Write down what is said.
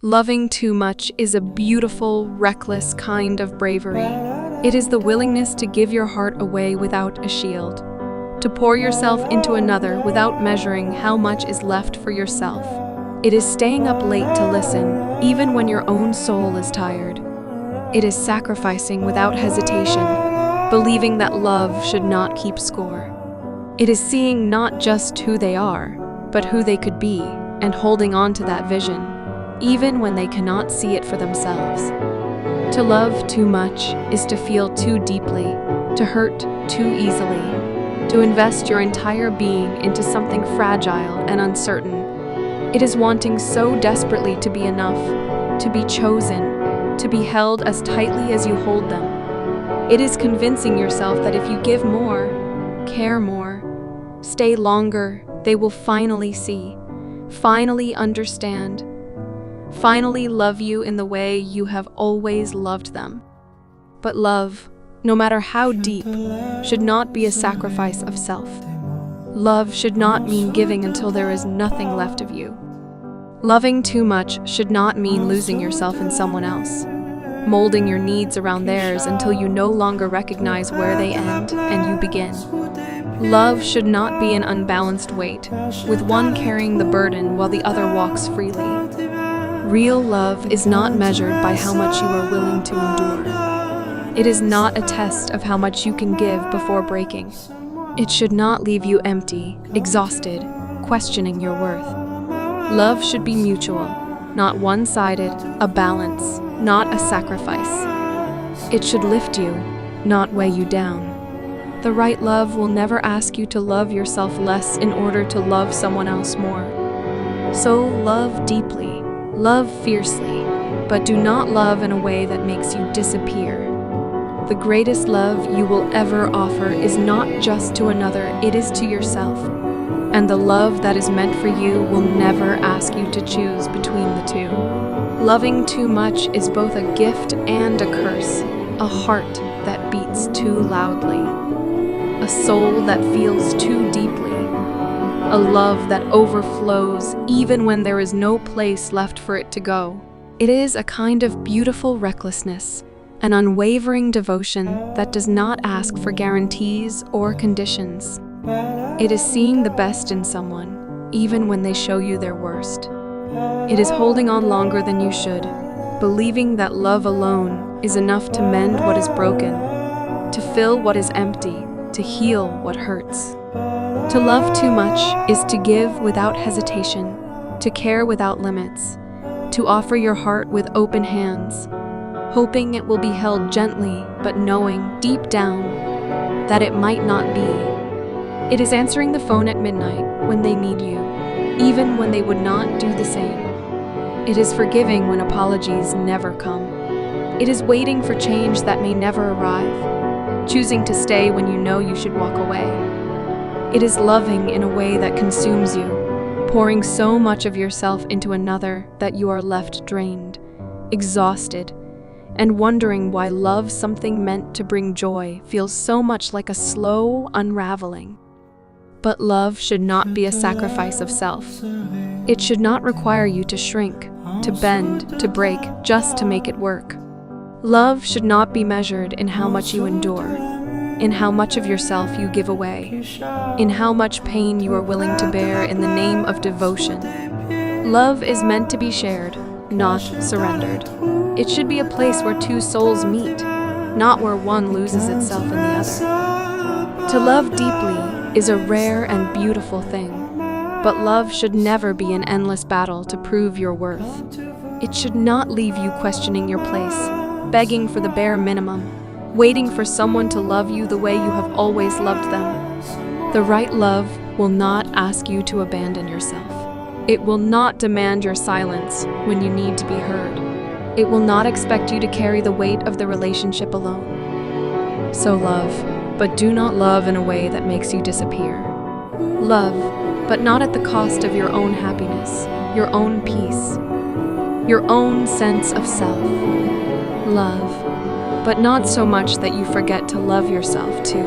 Loving too much is a beautiful, reckless kind of bravery. It is the willingness to give your heart away without a shield, to pour yourself into another without measuring how much is left for yourself. It is staying up late to listen, even when your own soul is tired. It is sacrificing without hesitation, believing that love should not keep score. It is seeing not just who they are, but who they could be, and holding on to that vision, even when they cannot see it for themselves. To love too much is to feel too deeply, to hurt too easily, to invest your entire being into something fragile and uncertain. It is wanting so desperately to be enough, to be chosen, to be held as tightly as you hold them. It is convincing yourself that if you give more, care more, stay longer, they will finally see, finally understand, finally love you in the way you have always loved them. But love, no matter how deep, should not be a sacrifice of self. Love should not mean giving until there is nothing left of you. Loving too much should not mean losing yourself in someone else, molding your needs around theirs until you no longer recognize where they end and you begin. Love should not be an unbalanced weight, with one carrying the burden while the other walks freely. Real love is not measured by how much you are willing to endure. It is not a test of how much you can give before breaking. It should not leave you empty, exhausted, questioning your worth. Love should be mutual, not one-sided, a balance, not a sacrifice. It should lift you, not weigh you down. The right love will never ask you to love yourself less in order to love someone else more. So love deeply. Love fiercely, but do not love in a way that makes you disappear. The greatest love you will ever offer is not just to another, it is to yourself. And the love that is meant for you will never ask you to choose between the two. Loving too much is both a gift and a curse, a heart that beats too loudly, a soul that feels too deeply, a love that overflows even when there is no place left for it to go. It is a kind of beautiful recklessness, an unwavering devotion that does not ask for guarantees or conditions. It is seeing the best in someone, even when they show you their worst. It is holding on longer than you should, believing that love alone is enough to mend what is broken, to fill what is empty, to heal what hurts. To love too much is to give without hesitation, to care without limits, to offer your heart with open hands, hoping it will be held gently, but knowing deep down that it might not be. It is answering the phone at midnight when they need you, even when they would not do the same. It is forgiving when apologies never come. It is waiting for change that may never arrive, choosing to stay when you know you should walk away. It is loving in a way that consumes you, pouring so much of yourself into another that you are left drained, exhausted, and wondering why love, something meant to bring joy, feels so much like a slow unraveling. But love should not be a sacrifice of self. It should not require you to shrink, to bend, to break, just to make it work. Love should not be measured in how much you endure, in how much of yourself you give away, in how much pain you are willing to bear in the name of devotion. Love is meant to be shared, not surrendered. It should be a place where two souls meet, not where one loses itself in the other. To love deeply is a rare and beautiful thing, but love should never be an endless battle to prove your worth. It should not leave you questioning your place, begging for the bare minimum, waiting for someone to love you the way you have always loved them. The right love will not ask you to abandon yourself. It will not demand your silence when you need to be heard. It will not expect you to carry the weight of the relationship alone. So love, but do not love in a way that makes you disappear. Love, but not at the cost of your own happiness, your own peace, your own sense of self. Love, but not so much that you forget to love yourself too.